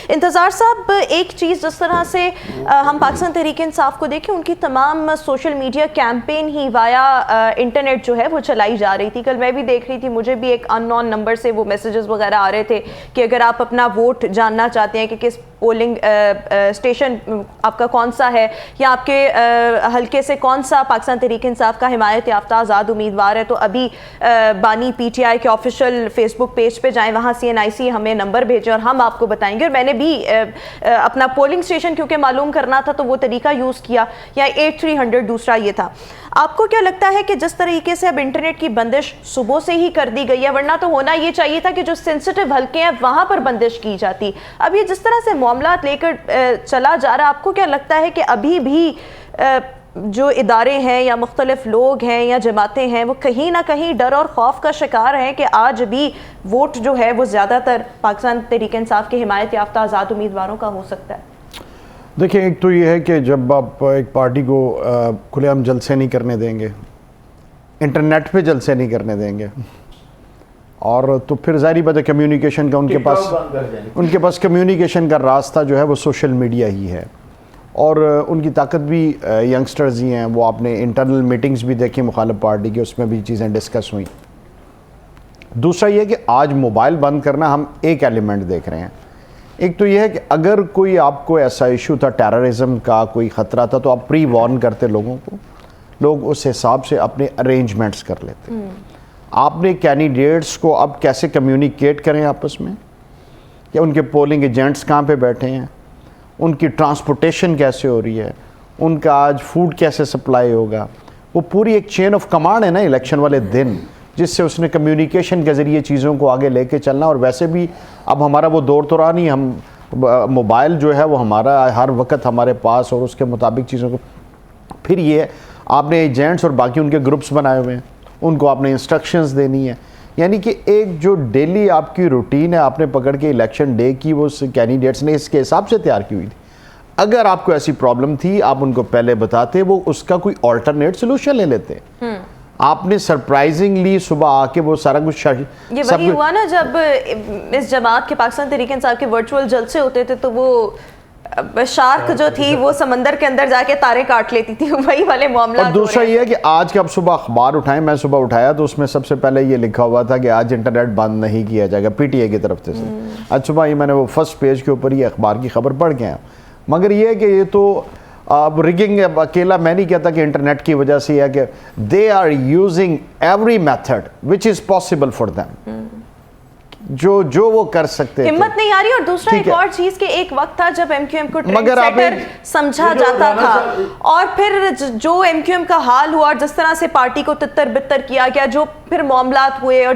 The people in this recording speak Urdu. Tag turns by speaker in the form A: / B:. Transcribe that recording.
A: انتظار صاحب، ایک چیز جس طرح سے ہم پاکستان تحریک انصاف کو دیکھیں، ان کی تمام سوشل میڈیا کیمپین ہی وایا انٹرنیٹ جو ہے وہ چلائی جا رہی تھی. کل میں بھی دیکھ رہی تھی، مجھے بھی ایک ان نون نمبر سے وہ میسیجز وغیرہ آ رہے تھے کہ اگر آپ اپنا ووٹ جاننا چاہتے ہیں کہ کس پولنگ اسٹیشن آپ کا کون سا ہے یا آپ کے حلقے سے کون سا پاکستان تحریک انصاف کا حمایت یافتہ آزاد امیدوار ہے، تو ابھی بانی پی ٹی آئی کے آفیشیل فیس بک پیج پہ جائیں، وہاں CNIC ہمیں نمبر بھیجیں اور ہم آپ کو بتائیں گے. اور میں نے بھی اپنا پولنگ اسٹیشن کیونکہ معلوم کرنا تھا تو وہ طریقہ یوز کیا، یا 8300 دوسرا یہ تھا. آپ کو کیا لگتا ہے کہ جس طریقے سے اب انٹرنیٹ کی بندش صبح سے ہی کر دی گئی ہے، ورنہ تو ہونا یہ چاہیے تھا کہ جو سینسٹیو حلقے ہیں وہاں پر بندش کی جاتی، اب یہ جس طرح سے معاملات لے کر چلا جا رہا، آپ کو کیا لگتا ہے کہ ابھی بھی جو ادارے ہیں یا مختلف لوگ ہیں یا جماعتیں ہیں وہ کہیں نہ کہیں ڈر اور خوف کا شکار ہیں کہ آج بھی ووٹ جو ہے وہ زیادہ تر پاکستان تحریک انصاف کے حمایت یافتہ آزاد امیدواروں کا ہو سکتا ہے؟
B: دیکھیں، ایک تو یہ ہے کہ جب آپ ایک پارٹی کو کھلے عام جلسے نہیں کرنے دیں گے، انٹرنیٹ پہ جلسے نہیں کرنے دیں گے، اور تو پھر ظاہری بات ہے کمیونیکیشن کا ان کے پاس کمیونیکیشن کا راستہ جو ہے وہ سوشل میڈیا ہی ہے، اور ان کی طاقت بھی ینگسٹرز ہی ہیں. وہ آپ نے انٹرنل میٹنگز بھی دیکھی مخالف پارٹی کی، اس میں بھی چیزیں ڈسکس ہوئیں. دوسرا یہ کہ آج موبائل بند کرنا ہم ایک ایلیمنٹ دیکھ رہے ہیں. ایک تو یہ ہے کہ اگر کوئی آپ کو ایسا ایشو تھا، ٹیررزم کا کوئی خطرہ تھا، تو آپ پری وارن کرتے لوگوں کو، لوگ اس حساب سے اپنے ارینجمنٹس کر لیتے. آپ نے کینڈیڈیٹس کو اب کیسے کمیونیکیٹ کریں آپس میں، کہ ان کے پولنگ ایجنٹس کہاں پہ بیٹھے ہیں، ان کی ٹرانسپورٹیشن کیسے ہو رہی ہے، ان کا آج فوڈ کیسے سپلائی ہوگا، وہ پوری ایک چین آف کمانڈ ہے نا الیکشن والے دن، جس سے اس نے کمیونیکیشن کے ذریعے چیزوں کو آگے لے کے چلنا. اور ویسے بھی اب ہمارا وہ دور تو رہا نہیں، ہم موبائل جو ہے وہ ہمارا ہر وقت ہمارے پاس، اور اس کے مطابق چیزوں کو پھر یہ آپ نے ایجنٹس اور باقی ان کے گروپس بنائے ہوئے ہیں، ان کو آپ نے انسٹرکشنز دینی ہے. یعنی کہ ایک جو ڈیلی آپ کی روٹین ہے آپ نے پکڑ کے الیکشن ڈے کی، وہ کینڈیڈیٹس نے اس کے حساب سے تیار کی ہوئی تھی. اگر آپ کو ایسی پرابلم تھی آپ ان کو پہلے بتاتے، وہ اس کا کوئی آلٹرنیٹ سلوشن لے لیتے. آپ نے سرپرائزنگلی صبح آ کے وہ سارا کچھ
A: یہ وہی ہوا نا جب اس جماعت کے پاکستان تحریک انصاف کے ورچوئل جلسے ہوتے تھے تو وہ شارک جو تھی وہ سمندر کے اندر جا کے تارے کاٹ لیتی تھی، وہی والے معاملات.
B: اور دوسرا یہ ہے کہ آج کا اب صبح اخبار اٹھائیں، میں صبح اٹھایا تو اس میں سب سے پہلے یہ لکھا ہوا تھا کہ آج انٹرنیٹ بند نہیں کیا جائے گا، PTI کی طرف سے. آج صبح ہی میں نے وہ فرسٹ پیج کے اوپر یہ اخبار کی خبر پڑھ کے آیا. مگر یہ ہے کہ یہ تو اب ریگنگ اکیلا میں نہیں کہتا کہ انٹرنیٹ کی وجہ سے ہے، کہ they are using every method which is possible for them, جو وہ کر سکتے ہیں.
A: ہمت نہیں آ رہی. اور دوسرا ایک اور چیز کہ ایک وقت تھا جب MQM کو ٹرینڈ سیٹر سمجھا جاتا تھا، اور پھر جو MQM کا حال ہوا اور جس طرح سے پارٹی کو تتر بتر کیا گیا، جو پھر معاملات ہوئے اور